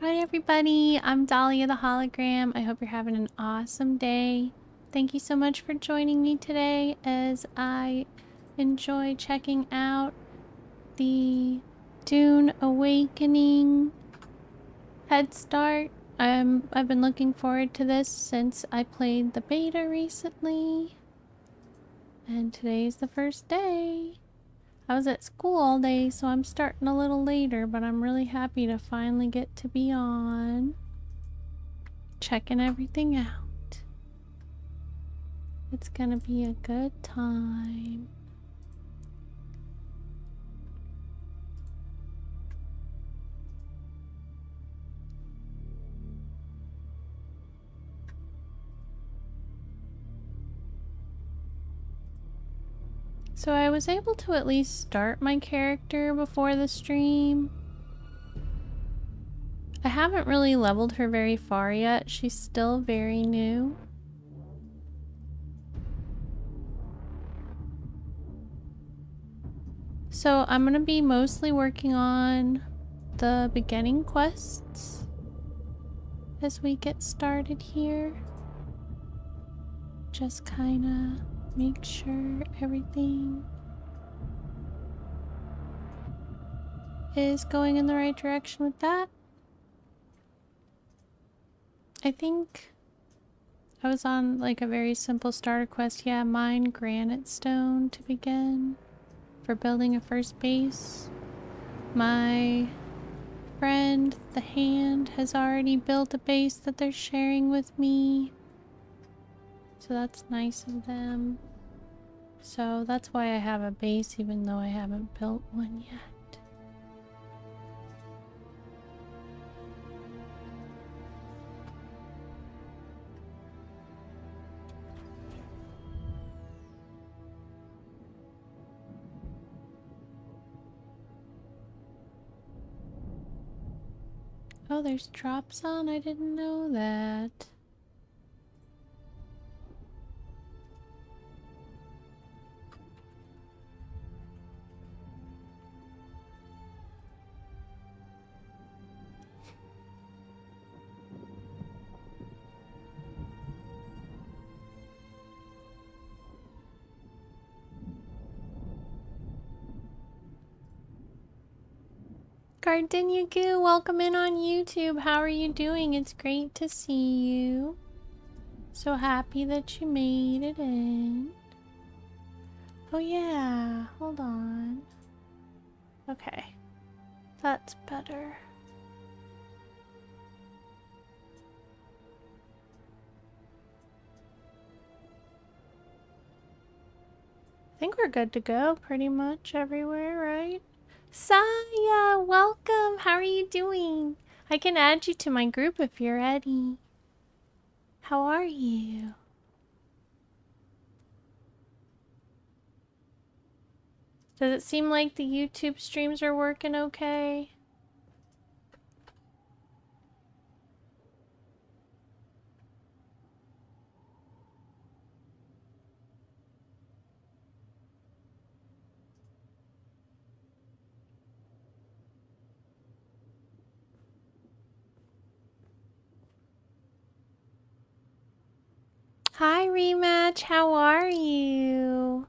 Hi everybody, I'm Dahlia the Hologram. I hope you're having an awesome day. Thank you so much for joining me today as I enjoy checking out the Dune Awakening head start. I've been looking forward to this since I played the beta recently. And today's the first day. I was at school all day, so I'm starting a little later, but I'm really happy to finally get to be on. Checking everything out. It's gonna be a good time. So I was able to at least start my character before the stream. I haven't really leveled her very far yet. She's still very new. So I'm gonna be mostly working on the beginning quests as we get started here. Just kinda make sure everything is going in the right direction with that. I think I was on like a very simple starter quest. Yeah, mine granite stone to begin for building a first base. My friend, the hand, has already built a base that they're sharing with me. So that's nice of them. So that's why I have a base even though I haven't built one yet. Oh, there's drops on? I didn't know that. Gardenia Goo, welcome in on YouTube. How are you doing? It's great to see you. So happy that you made it in. Oh yeah, hold on. Okay, that's better. I think we're good to go pretty much everywhere, right? Saya, welcome. How are you doing? I can add you to my group if you're ready. How are you? Does it seem like the YouTube streams are working okay? Hi, Rematch. How are you?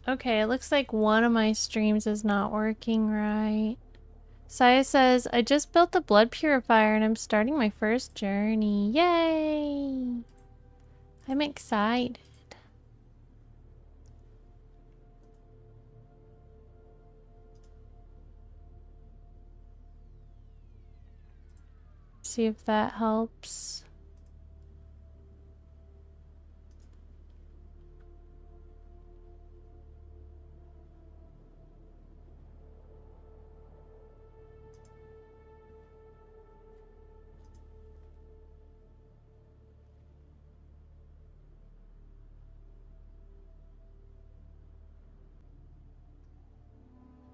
Okay, it looks like one of my streams is not working right. Saya says, I just built the blood purifier and I'm starting my first journey. Yay! I'm excited. See if that helps.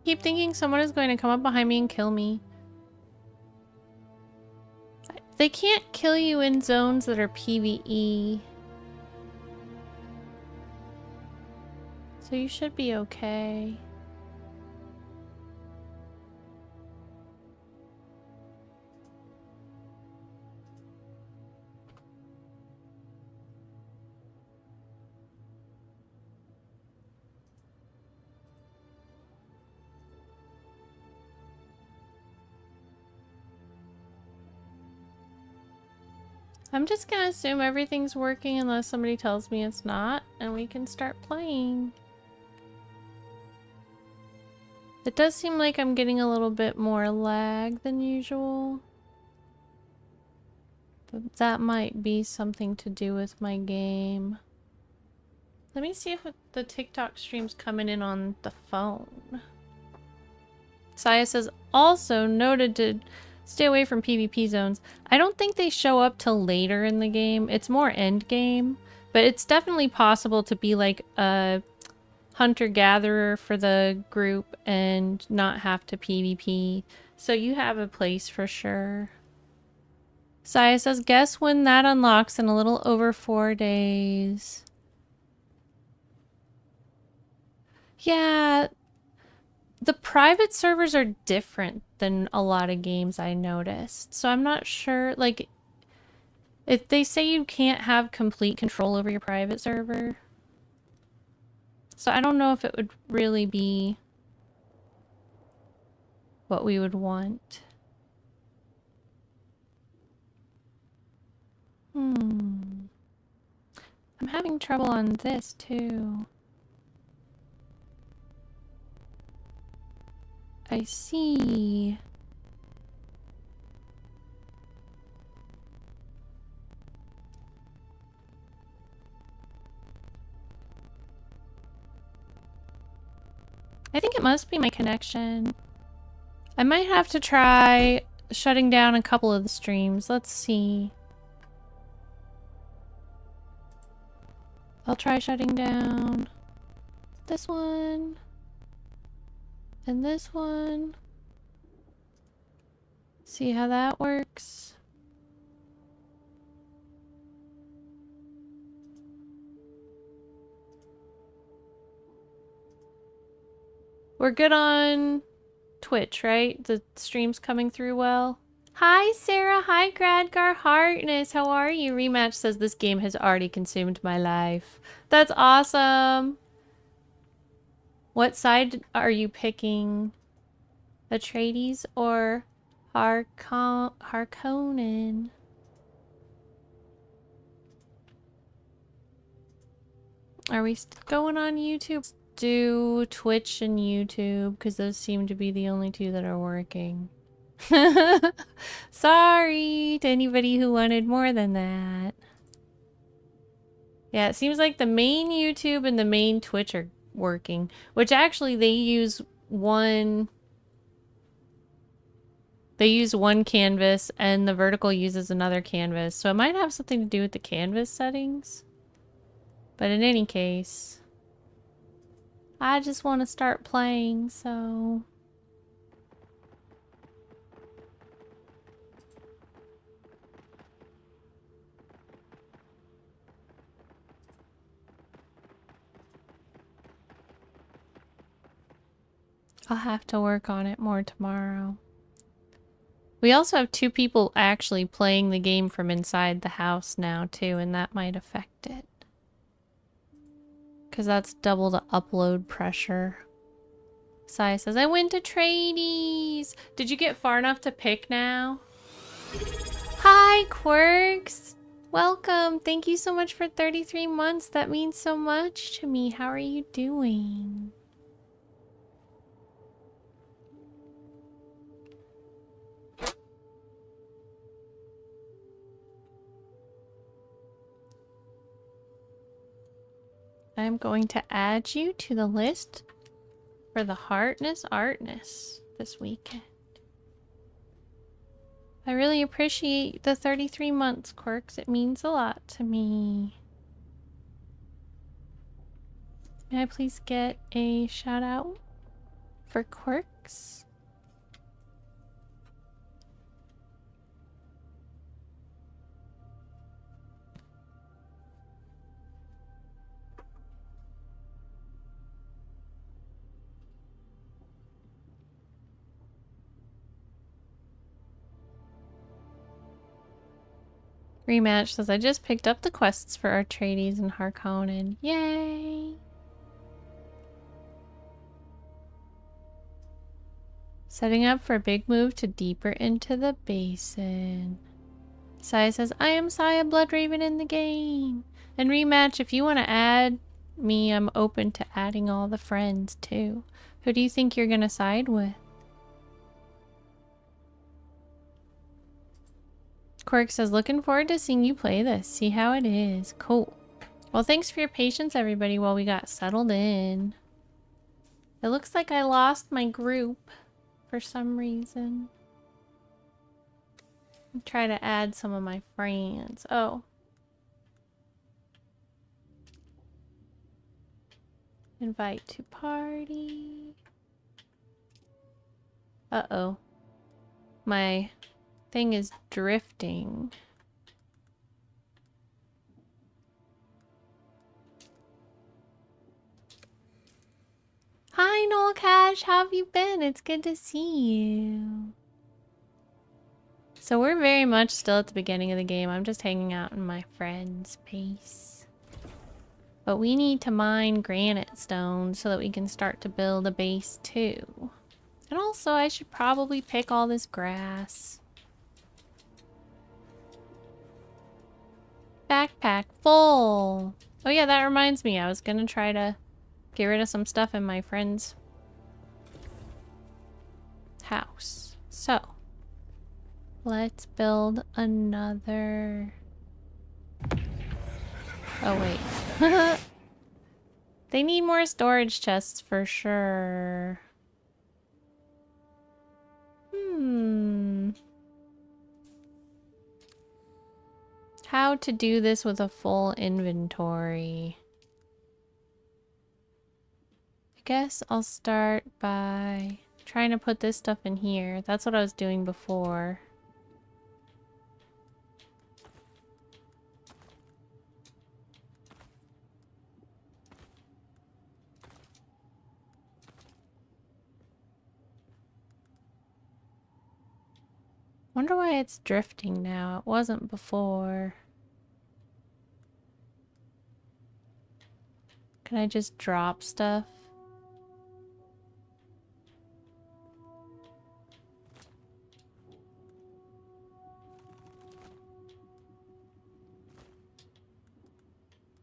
Keep thinking someone is going to come up behind me and kill me. They can't kill you in zones that are PvE. So you should be okay. I'm just gonna assume everything's working unless somebody tells me it's not, and we can start playing. It does seem like I'm getting a little bit more lag than usual. But that might be something to do with my game. Let me see if the TikTok stream's coming in on the phone. Saya says, also noted to stay away from PvP zones. I don't think they show up till later in the game. It's more end game. But it's definitely possible to be like a hunter-gatherer for the group and not have to PvP. So you have a place for sure. Saya says, guess when that unlocks in a little over 4 days. Yeah, the private servers are different than a lot of games I noticed. So I'm not sure, like, if they say you can't have complete control over your private server. So I don't know if it would really be what we would want. I'm having trouble on this too. I see. I think it must be my connection. I might have to try shutting down a couple of the streams. Let's see. I'll try shutting down this one and this one. See how that works. We're good on Twitch, right? The stream's coming through well. Hi, Sarah. Hi, Gradgar Hartness. How are you? Rematch says this game has already consumed my life. That's awesome. What side are you picking? Atreides or Harkonnen? Are we going on YouTube? Do Twitch and YouTube, because those seem to be the only two that are working. Sorry to anybody who wanted more than that. Yeah, it seems like the main YouTube and the main Twitch are working, which actually they use one canvas and the vertical uses another canvas. So it might have something to do with the canvas settings. But in any case, I just want to start playing, so... I'll have to work on it more tomorrow. We also have 2 people actually playing the game from inside the house now, too, and that might affect it. Because that's double the upload pressure. Sai says, I went to tradies. Did you get far enough to pick now? Hi, Quirks. Welcome. Thank you so much for 33 months. That means so much to me. How are you doing? I'm going to add you to the list for the Artness this weekend. I really appreciate the 33 months, Quirks. It means a lot to me. May I please get a shout out for Quirks? Rematch says, I just picked up the quests for Atreides and Harkonnen. Yay! Setting up for a big move to deeper into the basin. Saya says, I am Saya Bloodraven in the game. And Rematch, if you want to add me, I'm open to adding all the friends too. Who do you think you're going to side with? Quirk says, looking forward to seeing you play this. See how it is. Cool. Well, thanks for your patience, everybody, while we got settled in. It looks like I lost my group for some reason. I'll try to add some of my friends. Oh. Invite to party. Uh-oh. My thing is drifting. Hi, Noel Cash. How have you been? It's good to see you. So we're very much still at the beginning of the game. I'm just hanging out in my friend's base. But we need to mine granite stones so that we can start to build a base too. And also, I should probably pick all this grass. Backpack full. Oh yeah, that reminds me. I was gonna try to get rid of some stuff in my friend's house. So, let's build another... Oh wait. They need more storage chests for sure. How to do this with a full inventory? I guess I'll start by trying to put this stuff in here. That's what I was doing before. Wonder why it's drifting now. It wasn't before. Can I just drop stuff?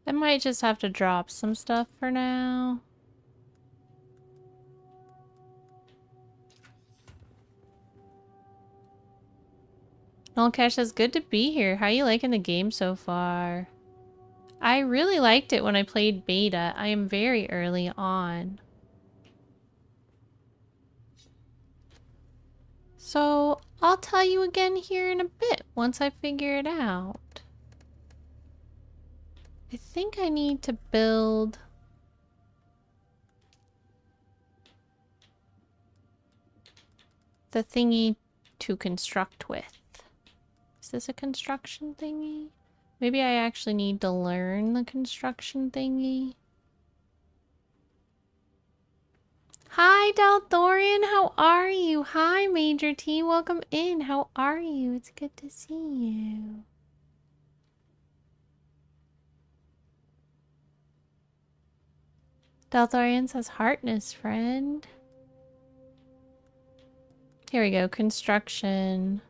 I might just have to drop some stuff for now. Nullcash says, good to be here. How are you liking the game so far? I really liked it when I played beta. I am very early on. So, I'll tell you again here in a bit once I figure it out. I think I need to build... the thingy to construct with. Is this a construction thingy? Maybe I actually need to learn the construction thingy. Hi, Dalthorian, how are you? Hi, Major T, welcome in. How are you? It's good to see you. Dalthorian says, Heartness, friend. Here we go, construction.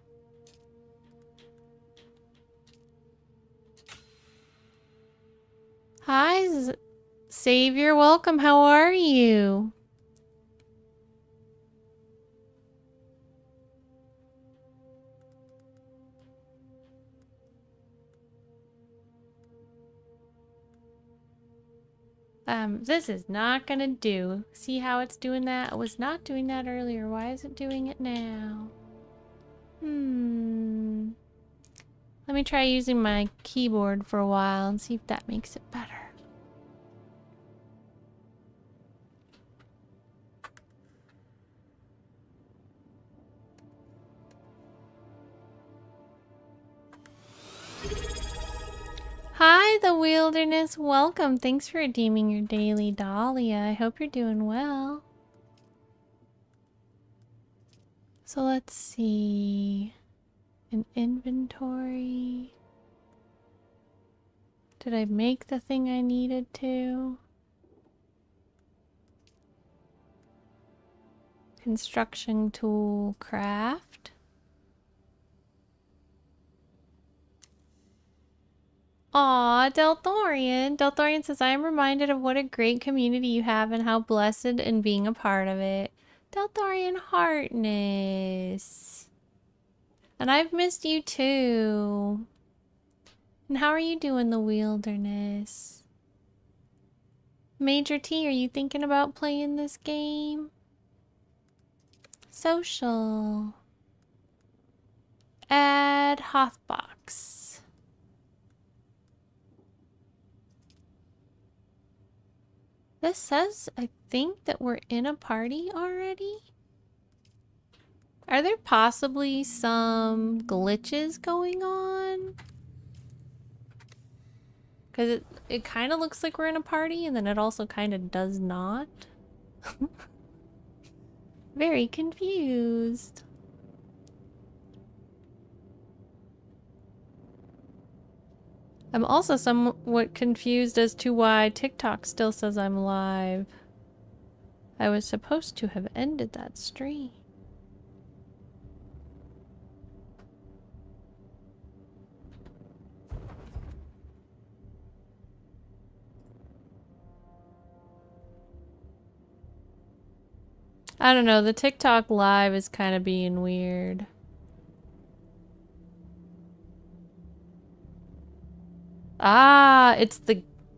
Hi, Savior, welcome. How are you? This is not gonna do. See how it's doing that? It was not doing that earlier. Why is it doing it now? Let me try using my keyboard for a while and see if that makes it better. Hi, the Wilderness. Welcome. Thanks for redeeming your daily Dahlia. I hope you're doing well. So let's see. An inventory. Did I make the thing I needed to? Construction tool craft. Aw, Delthorian. Delthorian says, I am reminded of what a great community you have and how blessed in being a part of it. Delthorian Heartness. And I've missed you too. And how are you doing in the wilderness? Major T, are you thinking about playing this game? Social. Add Hothbox. This says, I think, that we're in a party already. Are there possibly some glitches going on? Because it kind of looks like we're in a party, and then it also kind of does not. Very confused. I'm also somewhat confused as to why TikTok still says I'm live. I was supposed to have ended that stream. I don't know, the TikTok live is kind of being weird. Ah,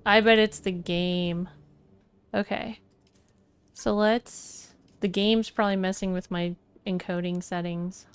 I bet it's the game. Okay. So the game's probably messing with my encoding settings.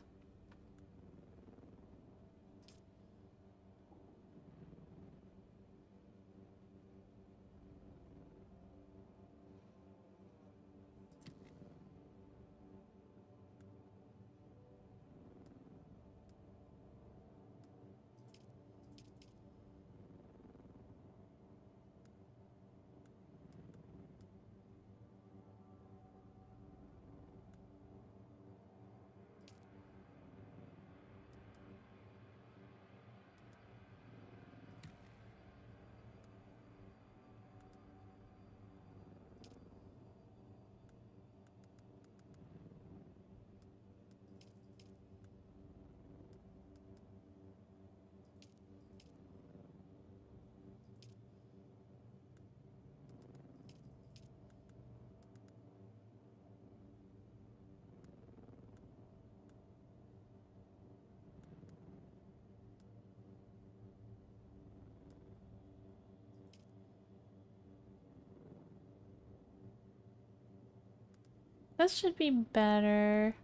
This should be better.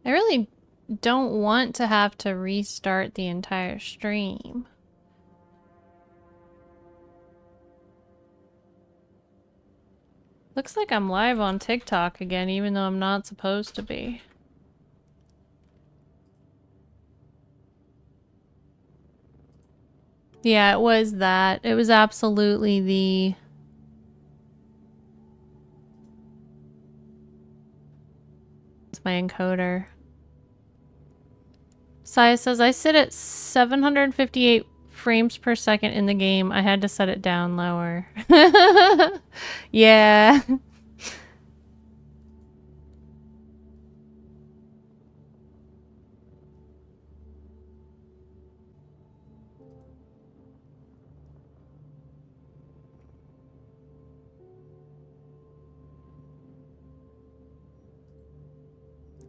I really don't want to have to restart the entire stream. Looks like I'm live on TikTok again, even though I'm not supposed to be. Yeah, it was that. It was absolutely the... It's my encoder. Saya says, I sit at 758 frames per second in the game. I had to set it down lower. Yeah.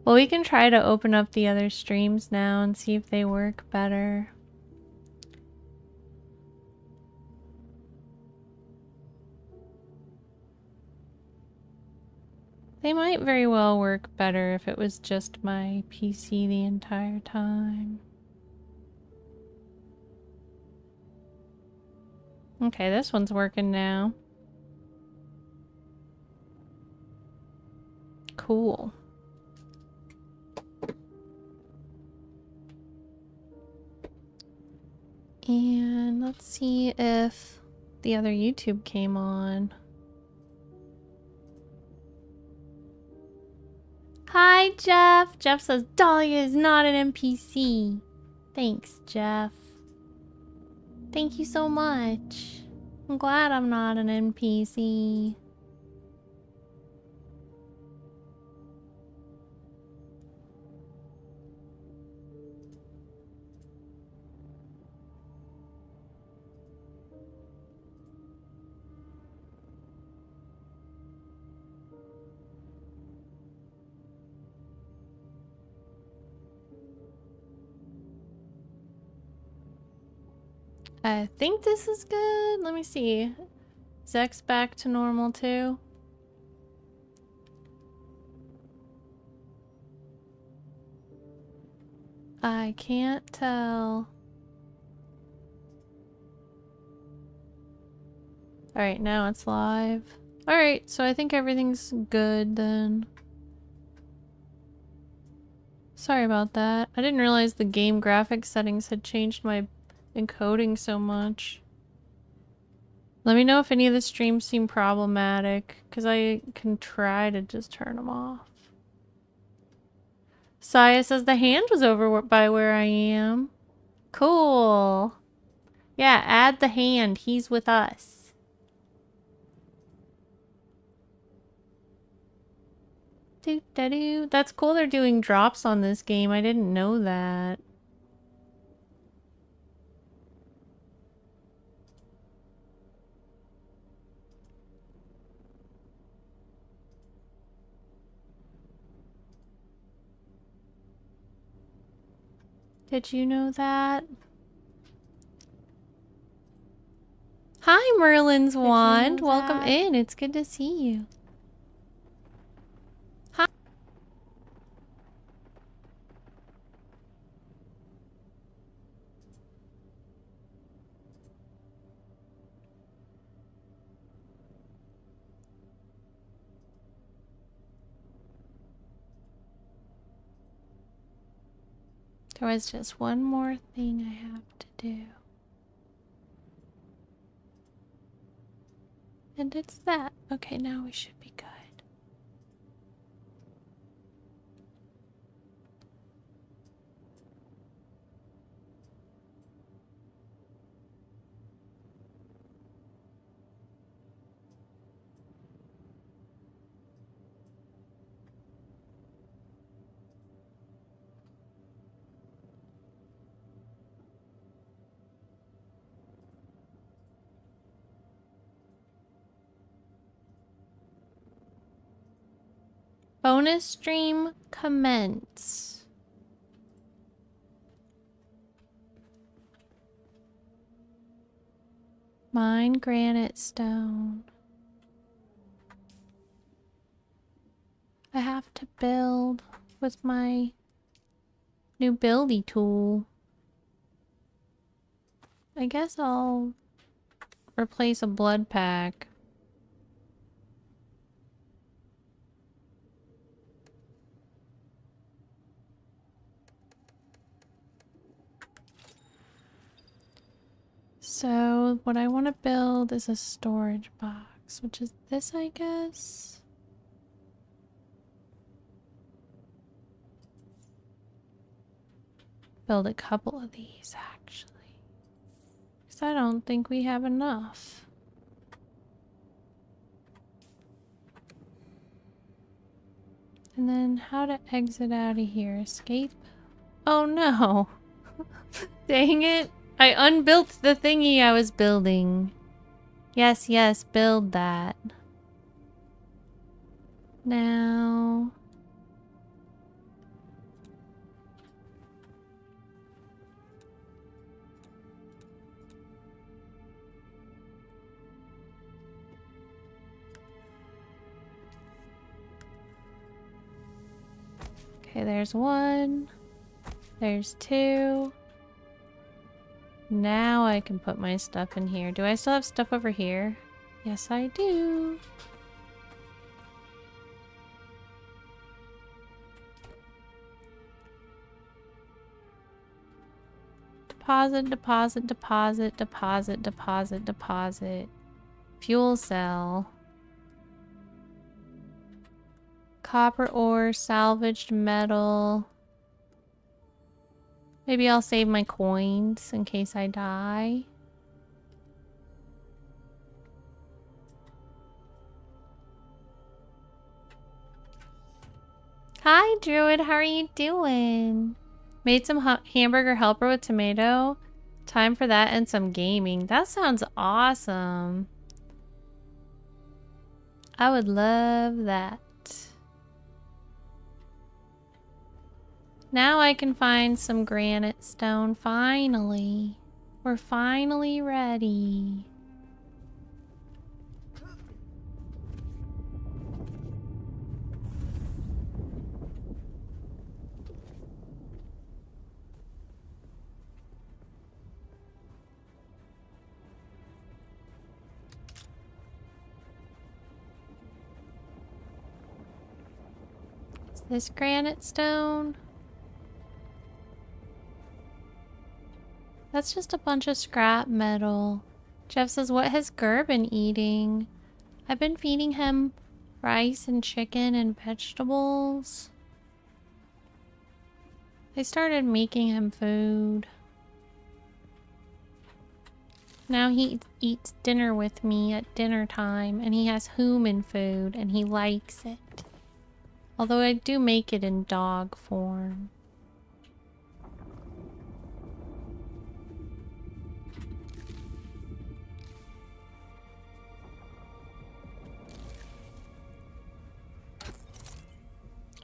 Well, we can try to open up the other streams now and see if they work better. They might very well work better if it was just my PC the entire time. Okay, this one's working now. Cool. And let's see if the other YouTube came on. Hi, Jeff. Jeff says Dahlia is not an NPC. Thanks, Jeff. Thank you so much. I'm glad I'm not an NPC. I think this is good. Let me see. Is X back to normal too? I can't tell. Alright, now it's live. Alright, so I think everything's good then. Sorry about that. I didn't realize the game graphics settings had changed my encoding so much. Let me know if any of the streams seem problematic, because I can try to just turn them off. Saya says the hand was over by where I am. Cool. Yeah, add the hand. He's with us. Doo-da-doo. That's cool they're doing drops on this game. I didn't know that. Did you know that? Hi, Merlin's Wand. Welcome in. It's good to see you. Hi. There was just one more thing I have to do. And it's that. Okay, now we should be good. Bonus stream commence. Mine granite stone. I have to build with my new buildy tool. I guess I'll replace a blood pack. So what I want to build is a storage box, which is this, I guess. Build a couple of these, actually. Because I don't think we have enough. And then how to exit out of here? Escape? Oh no! Dang it! I unbuilt the thingy I was building. Yes, yes, build that. Now... Okay, there's one. There's two. Now I can put my stuff in here. Do I still have stuff over here? Yes, I do. deposit, deposit, deposit, deposit, deposit, deposit. Fuel cell. Copper ore, salvaged metal. Maybe I'll save my coins in case I die. Hi, Druid. How are you doing? Made some hamburger helper with tomato. Time for that and some gaming. That sounds awesome. I would love that. Now I can find some granite stone. Finally. We're finally ready. Is this granite stone? That's just a bunch of scrap metal. Jeff says, what has Gir been eating? I've been feeding him rice and chicken and vegetables. I started making him food. Now he eats dinner with me at dinner time, and he has human food, and he likes it. Although I do make it in dog form.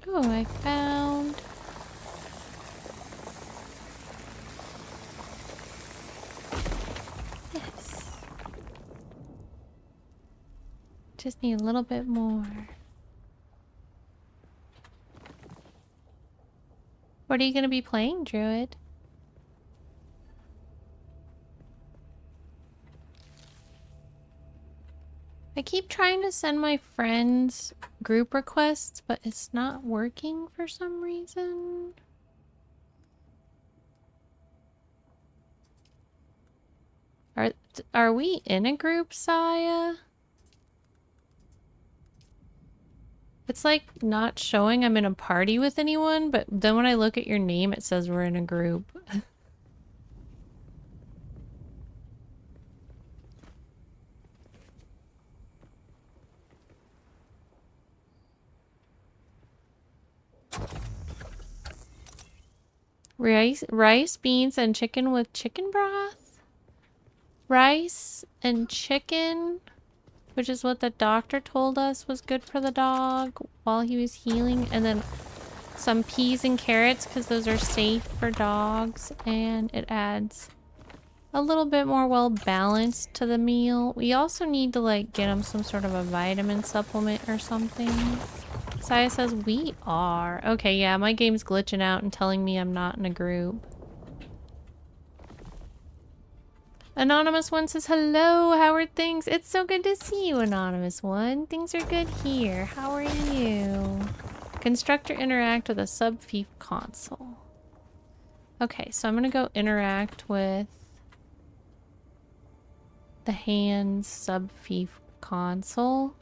Oh, I found... Yes. Just need a little bit more. What are you going to be playing, Druid? I keep trying to send my friends group requests, but it's not working for some reason. Are we in a group, Saya? It's like not showing I'm in a party with anyone, but then when I look at your name, it says we're in a group. Rice, beans, and chicken with chicken broth? Rice and chicken, which is what the doctor told us was good for the dog while he was healing, and then some peas and carrots because those are safe for dogs, and it adds a little bit more well balanced to the meal. We also need to like get him some sort of a vitamin supplement or something. Saya says we are. Okay, yeah, my game's glitching out and telling me I'm not in a group. Anonymous One says, hello, how are things? It's so good to see you, Anonymous One. Things are good here. How are you? Construct or interact with a sub-fief console. Okay, so I'm gonna go interact with the hands sub-fief console.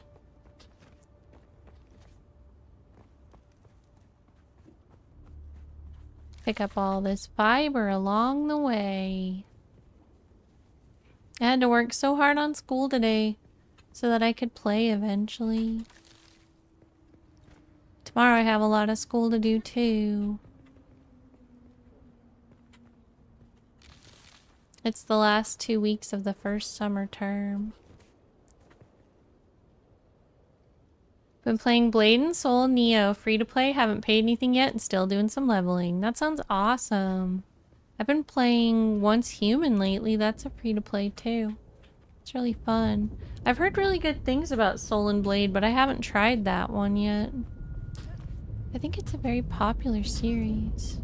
Pick up all this fiber along the way. I had to work so hard on school today so that I could play eventually. Tomorrow I have a lot of school to do too. It's the last 2 weeks of the first summer term. Been playing Blade and Soul Neo, free to play, haven't paid anything yet and still doing some leveling. That sounds awesome. I've been playing Once Human lately, that's a free to play too. It's really fun. I've heard really good things about Soul and Blade, but I haven't tried that one yet. I think it's a very popular series.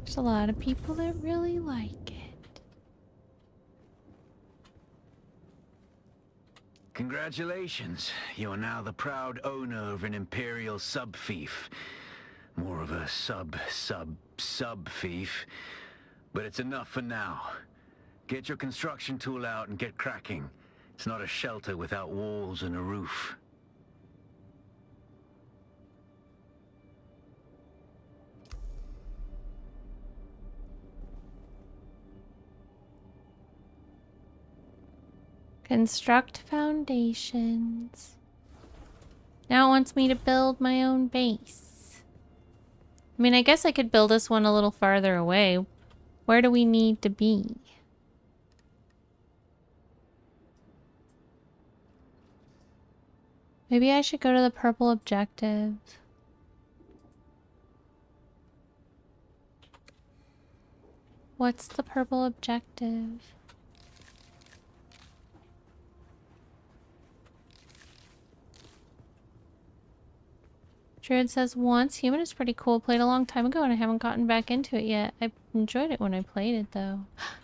There's a lot of people that really like it. Congratulations. You are now the proud owner of an Imperial sub-fief. More of a sub thief. But it's enough for now. Get your construction tool out and get cracking. It's not a shelter without walls and a roof. Construct foundations. Now it wants me to build my own base. I mean, I guess I could build this one a little farther away. Where do we need to be? Maybe I should go to the purple objective. What's the purple objective? Druid says, once. Human is pretty cool. Played a long time ago and I haven't gotten back into it yet. I enjoyed it when I played it though.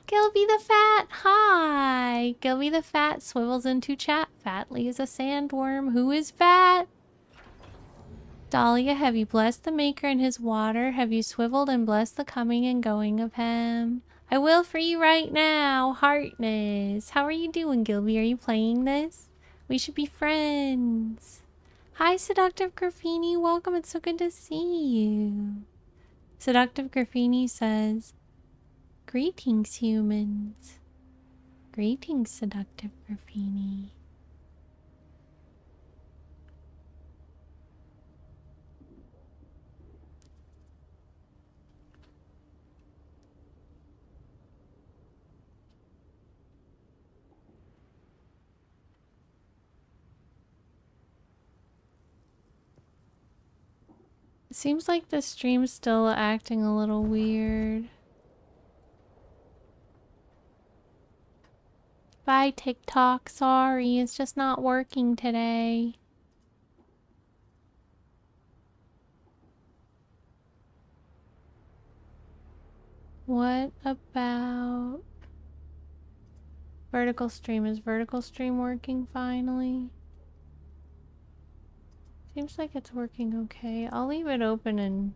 Gilby the Fat! Hi! Gilby the Fat swivels into chat. Fatly is a sandworm. Who is fat? Dahlia, have you blessed the maker and his water? Have you swiveled and blessed the coming and going of him? I will for you right now. Heartness. How are you doing, Gilby? Are you playing this? We should be friends. Hi, Seductive Graffini. Welcome. It's so good to see you. Seductive Graffini says, greetings, humans. Greetings, Seductive Graffini. It seems like the stream's still acting a little weird. Bye, TikTok. Sorry, it's just not working today. What about vertical stream? Is vertical stream working finally? Seems like it's working okay. I'll leave it open and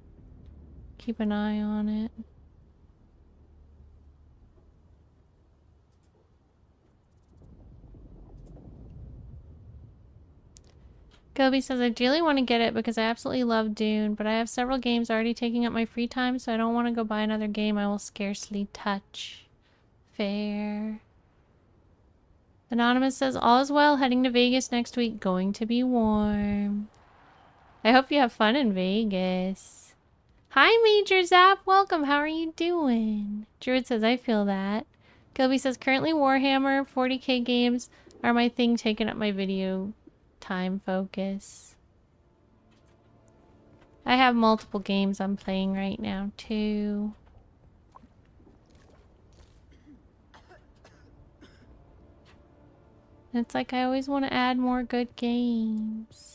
keep an eye on it. Gobi says, I really want to get it because I absolutely love Dune, but I have several games already taking up my free time, so I don't want to go buy another game I will scarcely touch. Fair. Anonymous says, all is well, heading to Vegas next week, going to be warm. I hope you have fun in Vegas. Hi, Major Zap. Welcome. How are you doing? Druid says, I feel that. Gilby says, currently Warhammer 40k games are my thing, taking up my video time focus. I have multiple games I'm playing right now, too. It's like I always want to add more good games.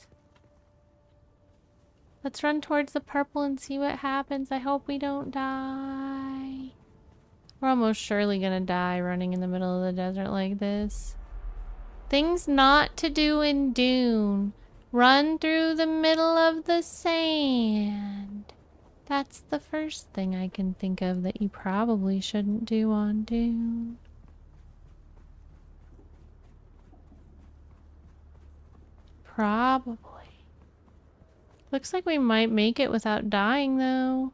Let's run towards the purple and see what happens. I hope we don't die. We're almost surely gonna die running in the middle of the desert like this. Things not to do in Dune. Run through the middle of the sand. That's the first thing I can think of that you probably shouldn't do on Dune. Probably. Looks like we might make it without dying, though.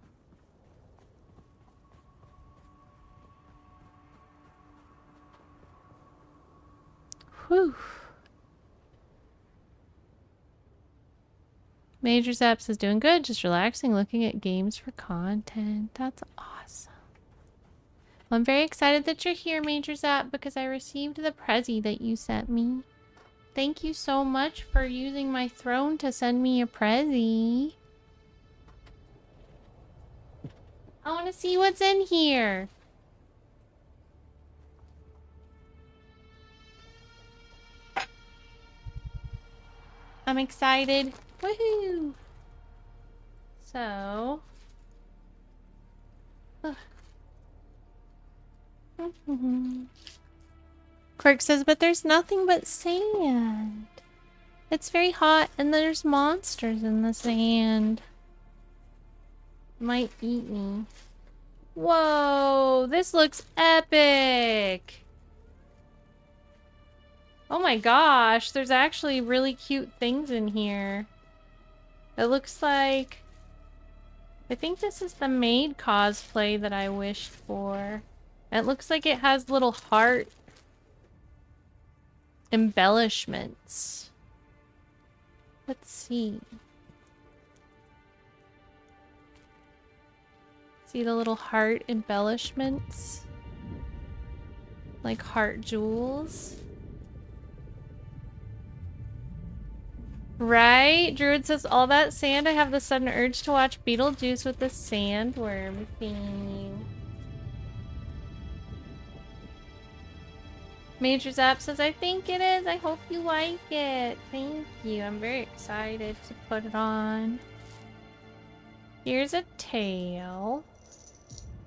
Whew. Major Zaps is doing good, just relaxing, looking at games for content. That's awesome. Well, I'm very excited that you're here, Major Zap, because I received the Prezi that you sent me. Thank you so much for using my throne to send me a Prezi. I want to see what's in here. I'm excited. Woohoo! So... Quirk says, but there's nothing but sand. It's very hot and there's monsters in the sand. might eat me. Whoa, this looks epic. Oh my gosh, there's actually really cute things in here. It looks like... I think this is the maid cosplay that I wished for. It looks like it has little heart embellishments. Let's see. See the little heart embellishments? Like heart jewels. Right? Druid says, all that sand, I have the sudden urge to watch Beetlejuice with the sandworm theme. Major Zap says, I think it is. I hope you like it. Thank you. I'm very excited to put it on. Here's a tail.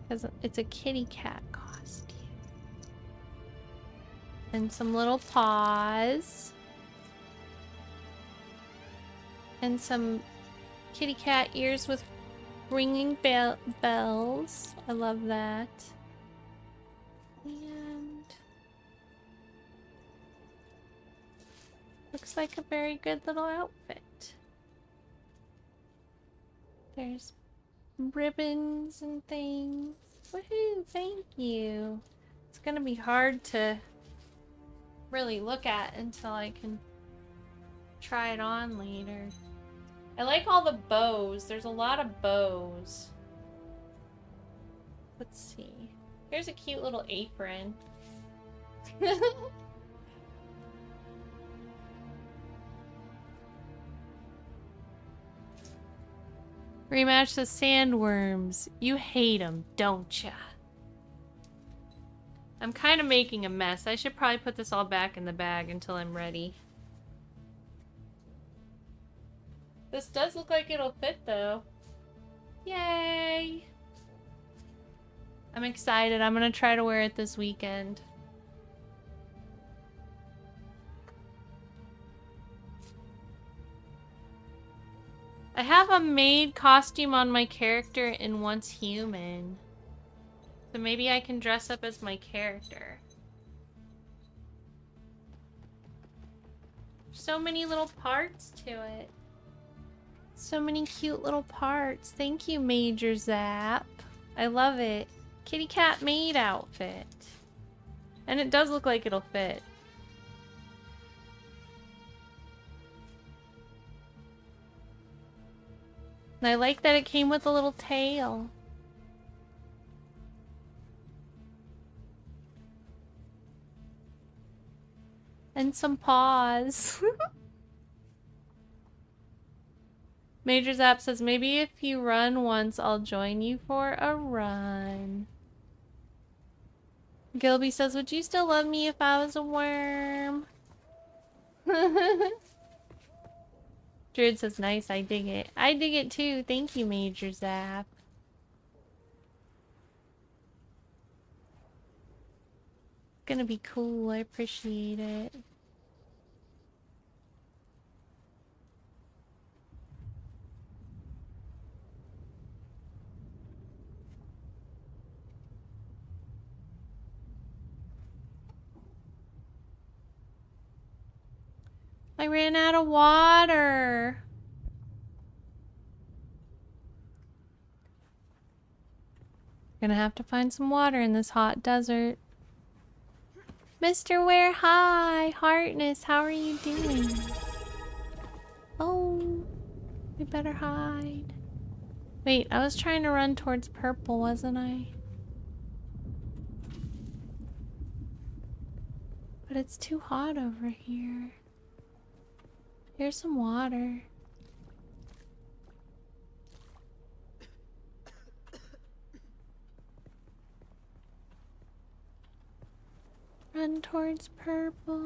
Because it's a kitty cat costume. And some little paws. And some kitty cat ears with ringing bells. I love that. And looks like a very good little outfit. There's ribbons and things. Woohoo! Thank you. It's gonna be hard to really look at until I can try it on later. I like all the bows. There's a lot of bows. Let's see. Here's a cute little apron. Rematch the sandworms. You hate them, don't ya? I'm kind of making a mess. I should probably put this all back in the bag until I'm ready. This does look like it'll fit, though. Yay! I'm excited. I'm gonna try to wear it this weekend. I have a maid costume on my character in Once Human. So maybe I can dress up as my character. So many little parts to it. So many cute little parts. Thank you, Major Zap. I love it. Kitty cat maid outfit. And it does look like it'll fit. And I like that it came with a little tail. And some paws. Major Zap says, maybe if you run once, I'll join you for a run. Gilby says, would you still love me if I was a worm? Druid says, nice, I dig it. I dig it too. Thank you, Major Zap. Gonna be cool. I appreciate it. I ran out of water. Gonna have to find some water in this hot desert. Mr. Ware, hi! Heartness, how are you doing? Oh, we better hide. Wait, I was trying to run towards purple, wasn't I? But it's too hot over here. Here's some water. Run towards purple.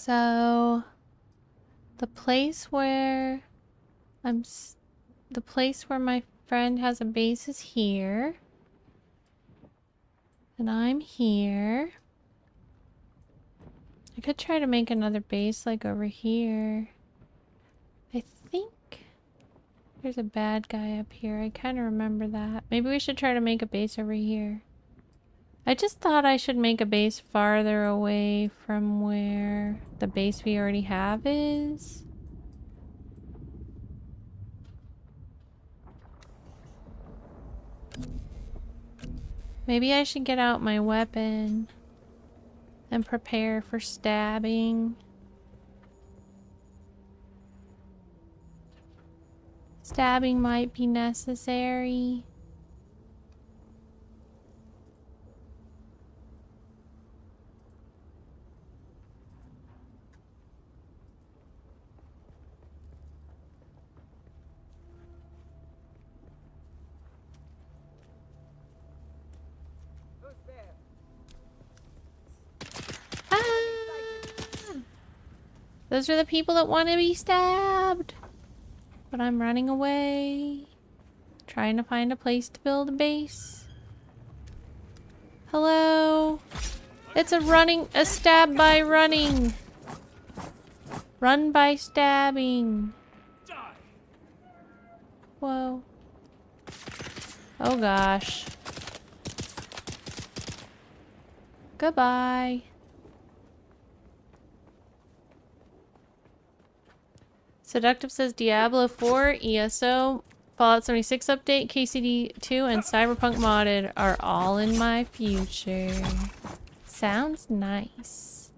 So the place where the place where my friend has a base is here. And I'm here. I could try to make another base like over here. I think there's a bad guy up here. I kind of remember that. Maybe we should try to make a base over here. I just thought I should make a base farther away from where the base we already have is. Maybe I should get out my weapon and prepare for stabbing. Stabbing might be necessary. Those are the people that want to be stabbed. But I'm running away. Trying to find a place to build a base. Hello? It's a stab by running. Run by stabbing. Whoa. Oh gosh. Goodbye. Seductive says Diablo 4, ESO, Fallout 76 update, KCD 2, and Cyberpunk modded are all in my future. Sounds nice.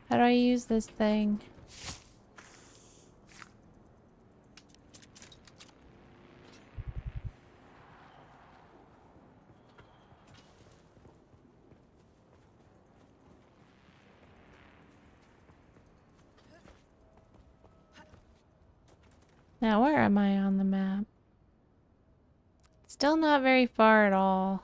How do I use this thing? Now, where am I on the map? Still not very far at all.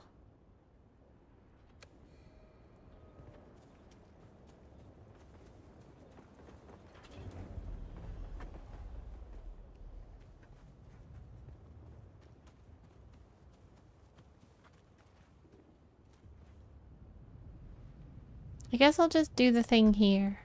I guess I'll just do the thing here.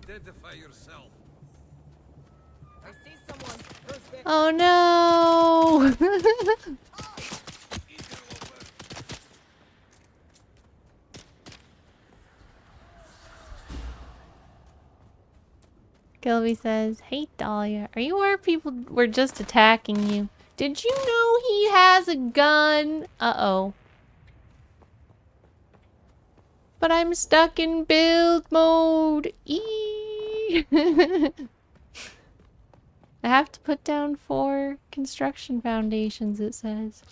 Identify yourself. I see someone. Oh no! Gilby says, "Hey Dahlia, are you aware people were just attacking you? Did you know he has a gun?" Uh-oh. But I'm stuck in build mode. Eee. I have to put down 4 construction foundations, it says.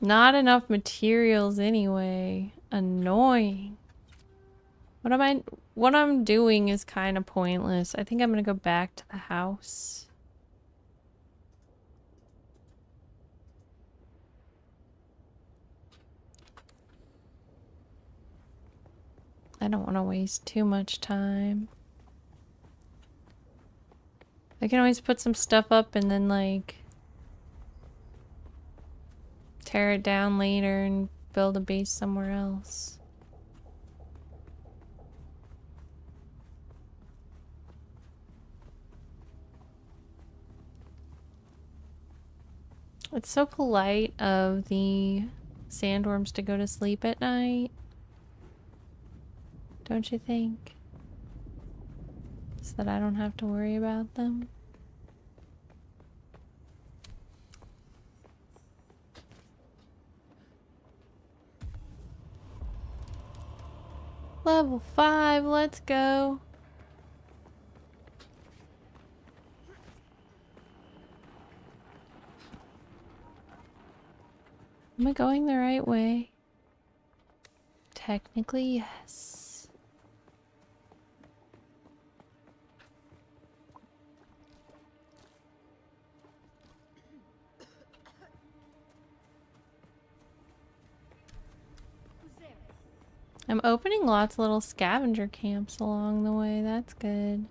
Not enough materials anyway. Annoying. What I'm doing is kind of pointless. I think I'm gonna go back to the house. I don't want to waste too much time. I can always put some stuff up and then like tear it down later and build a base somewhere else. It's so polite of the sandworms to go to sleep at night. Don't you think? So that I don't have to worry about them. Level 5, let's go. Am I going the right way? Technically, yes. I'm opening lots of little scavenger camps along the way. That's good.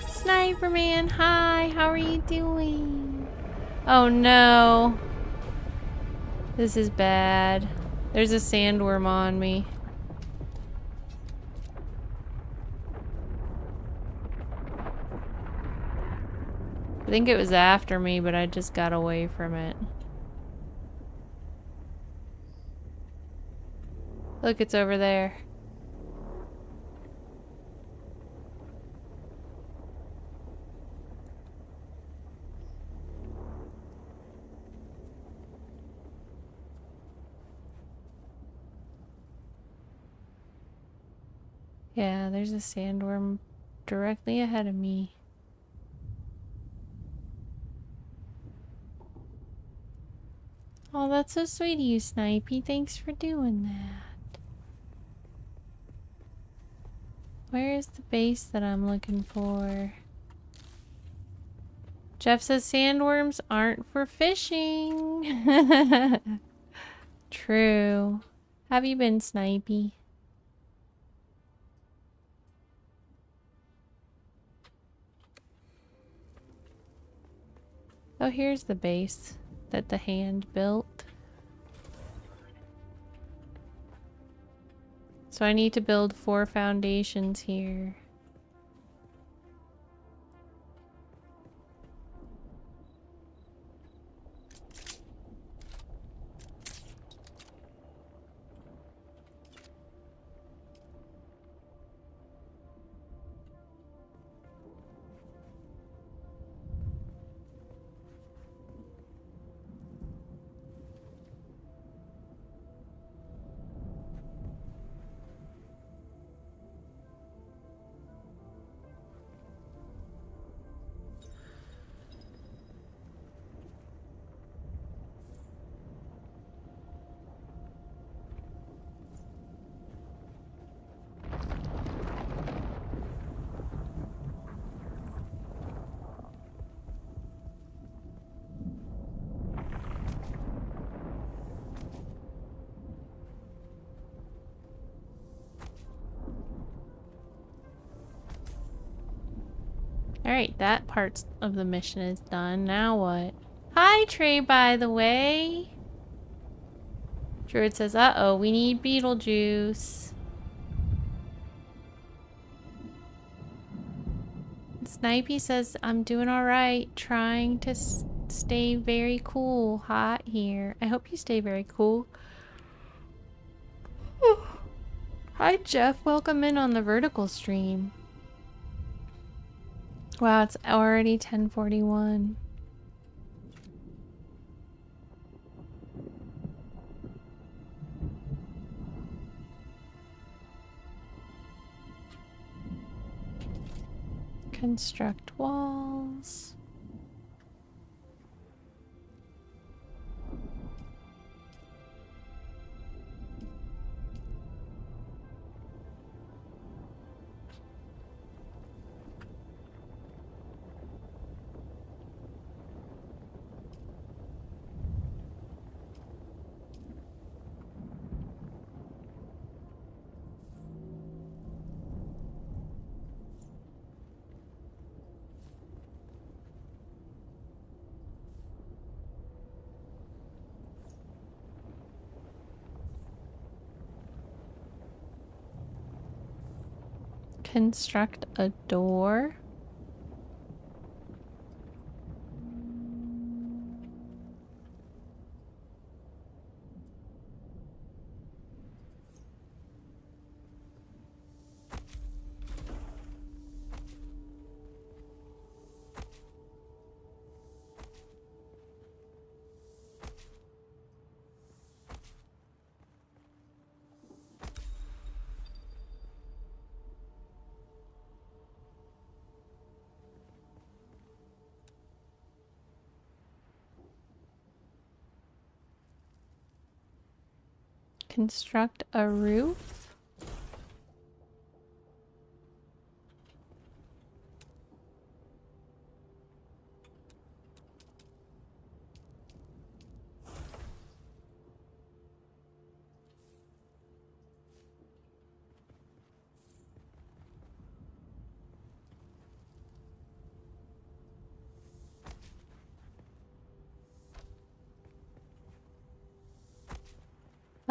Sniper Man, hi, how are you doing? Oh no. This is bad. There's a sandworm on me. I think it was after me, but I just got away from it. Look, it's over there. Yeah, there's a sandworm directly ahead of me. Oh, that's so sweet of you, Snipey. Thanks for doing that. Where is the base that I'm looking for? Jeff says sandworms aren't for fishing. True. Have you been, Snipey? Oh, here's the base that the hand built. So I need to build 4 foundations here. Alright, that part of the mission is done. Now what? Hi, Trey, by the way. Druid says, uh-oh, we need Beetlejuice. Snipey says, I'm doing alright, trying to stay very cool, hot here. I hope you stay very cool. Hi, Jeff. Welcome in on the vertical stream. Wow, it's already 10:41. Construct walls. Construct a door. Construct a roof.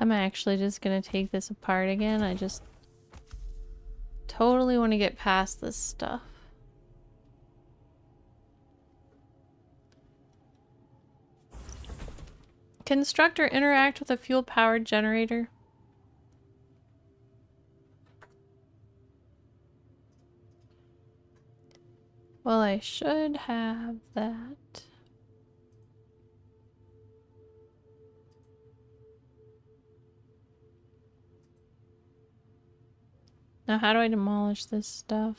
I'm actually just gonna take this apart again. I just totally want to get past this stuff. Construct or interact with a fuel-powered generator. Well, I should have that. Now, how do I demolish this stuff?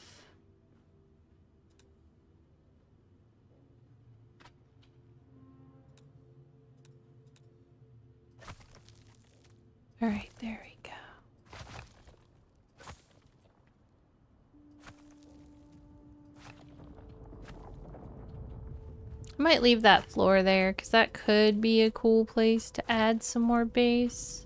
All right, there we go. I might leave that floor there because that could be a cool place to add some more base.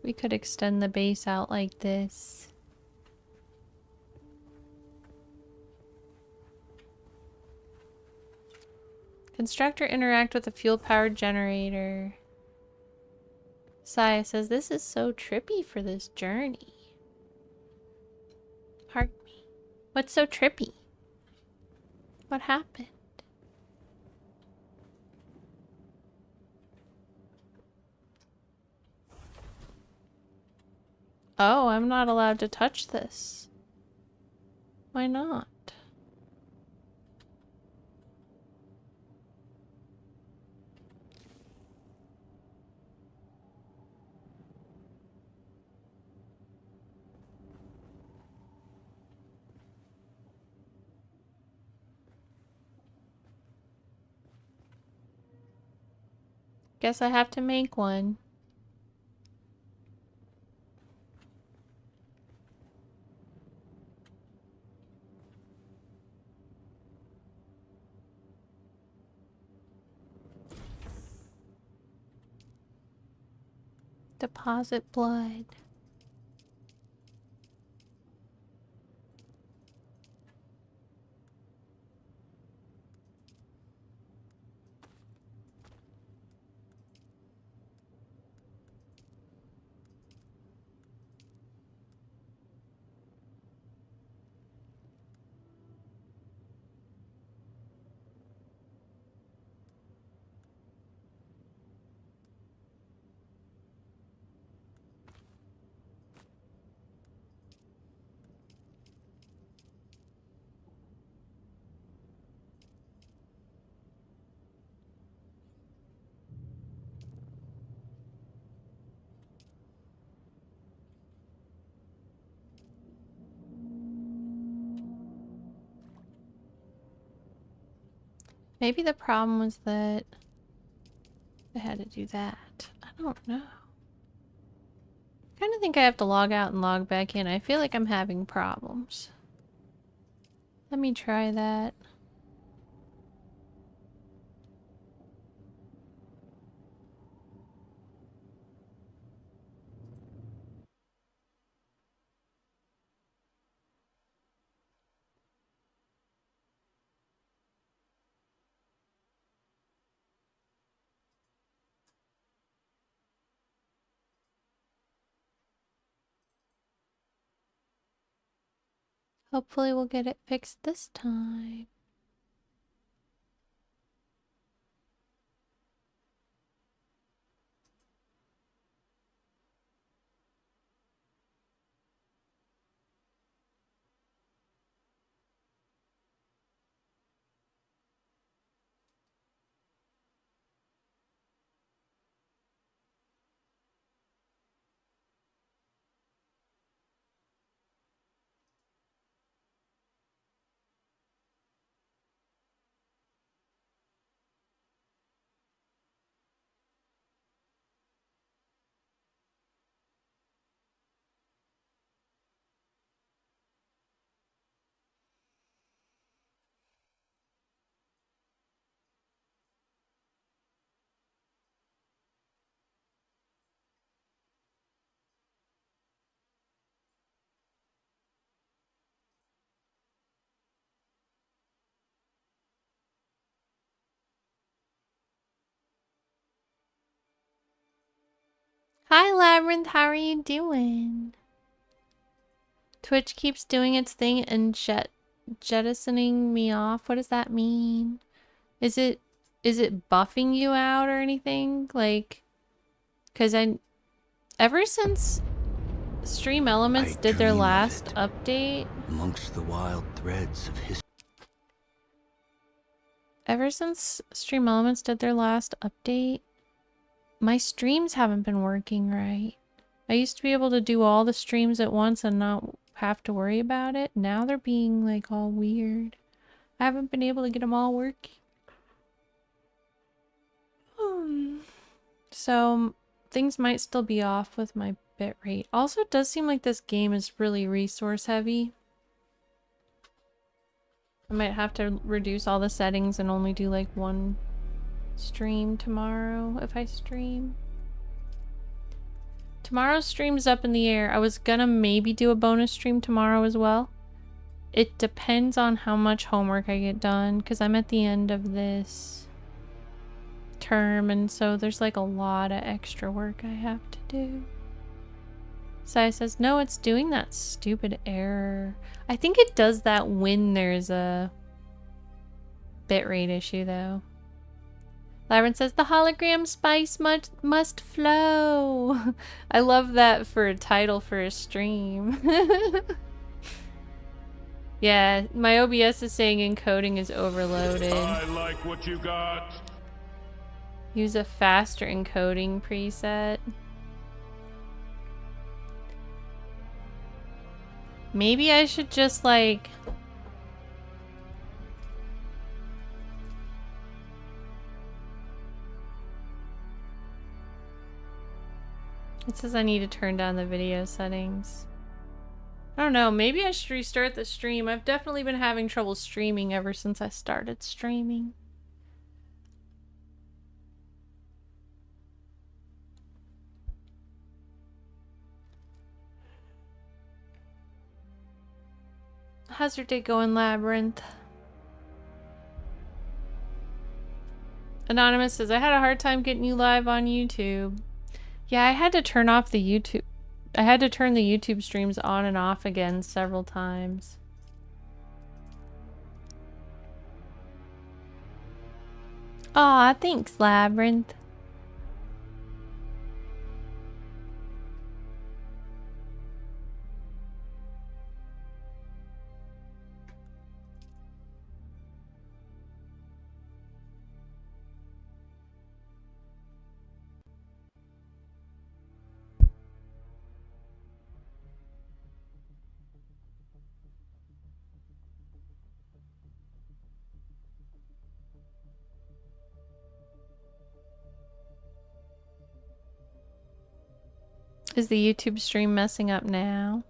We could extend the base out like this. Construct or interact with a fuel-powered generator. Saya says, this is so trippy for this journey. Pardon me. What's so trippy? What happened? Oh, I'm not allowed to touch this. Why not? Guess I have to make one. Deposit blood. Maybe the problem was that I had to do that. I don't know. I kind of think I have to log out and log back in. I feel like I'm having problems. Let me try that. Hopefully we'll get it fixed this time. Hi Labyrinth, how are you doing? Twitch keeps doing its thing and jettisoning me off. What does that mean? Is it buffing you out or anything? Like, cause ever since Stream Elements did their last update, amongst the wild threads of history. ever since Stream Elements did their last update, my streams haven't been working right. I used to be able to do all the streams at once and not have to worry about it. Now they're being like all weird. I haven't been able to get them all working. So things might still be off with my bitrate. Also, it does seem like this game is really resource heavy. I might have to reduce all the settings and only do like one stream tomorrow if I stream. Tomorrow's stream's up in the air. I was gonna maybe do a bonus stream tomorrow as well. It depends on how much homework I get done because I'm at the end of this term and so there's like a lot of extra work I have to do. Sai says, no, it's doing that stupid error. I think it does that when there's a bitrate issue though. Labyrinth says, the hologram spice must flow. I love that for a title for a stream. Yeah, my OBS is saying encoding is overloaded. I like what you got. Use a faster encoding preset. Maybe I should just like... It says I need to turn down the video settings. I don't know, maybe I should restart the stream. I've definitely been having trouble streaming ever since I started streaming. How's your day going, Labyrinth? Anonymous says, I had a hard time getting you live on YouTube. Yeah, I had to turn off the YouTube. I had to turn the YouTube streams on and off again several times. Aw, thanks, Labyrinth. Is the YouTube stream messing up now?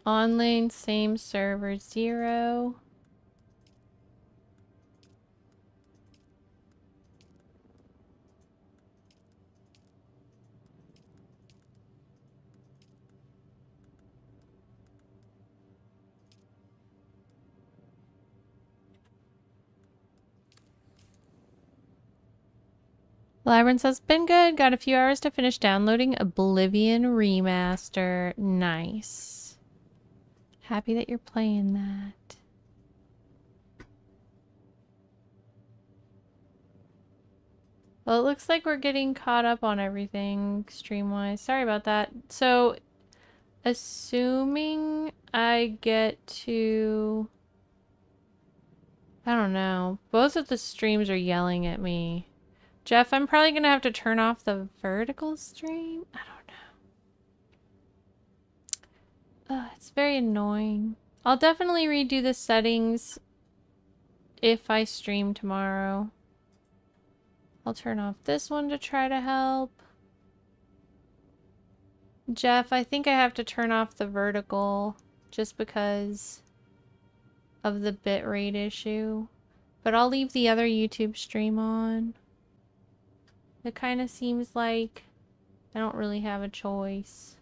On lane, same server, 0. Labyrinth says, been good. Got a few hours to finish downloading Oblivion Remaster. Nice. Happy that you're playing that. Well, it looks like we're getting caught up on everything stream-wise. Sorry about that. So, assuming I get to... I don't know. Both of the streams are yelling at me. Jeff, I'm probably going to have to turn off the vertical stream. I don't know. It's very annoying. I'll definitely redo the settings if I stream tomorrow. I'll turn off this one to try to help. Jeff, I think I have to turn off the vertical just because of the bitrate issue. But I'll leave the other YouTube stream on. It kind of seems like I don't really have a choice.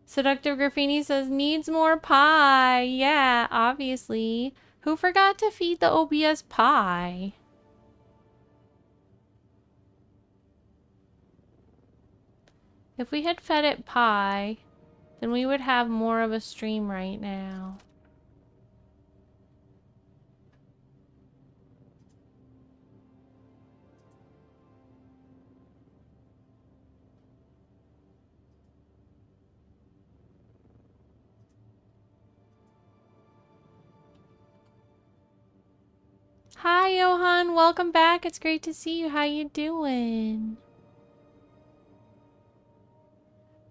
Seductive Graffiti says, needs more pie. Yeah, obviously. Who forgot to feed the OBS pie? If we had fed it pie, then we would have more of a stream right now. Hi, Johan. Welcome back. It's great to see you. How you doing?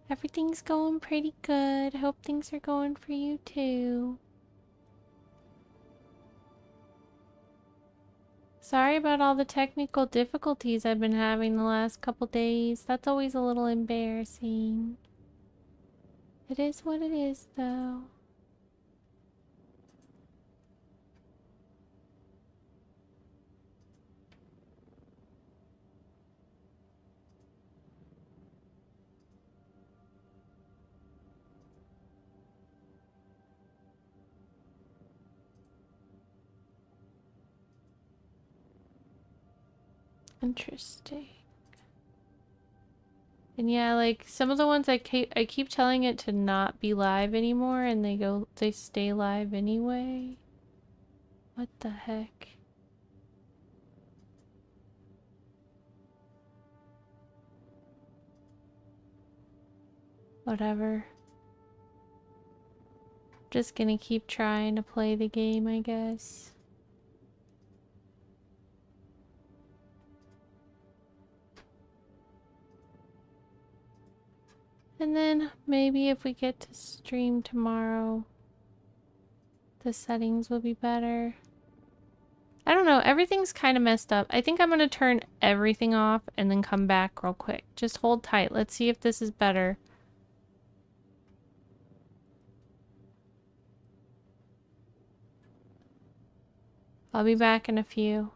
Everything's going pretty good. Hope things are going for you too. Sorry about all the technical difficulties I've been having the last couple days. That's always a little embarrassing. It is what it is, though. Interesting. And yeah, like some of the ones I keep telling it to not be live anymore and they stay live anyway. What the heck? Whatever. Just gonna keep trying to play the game, I guess. And then maybe if we get to stream tomorrow, the settings will be better. I don't know. Everything's kind of messed up. I think I'm going to turn everything off and then come back real quick. Just hold tight. Let's see if this is better. I'll be back in a few.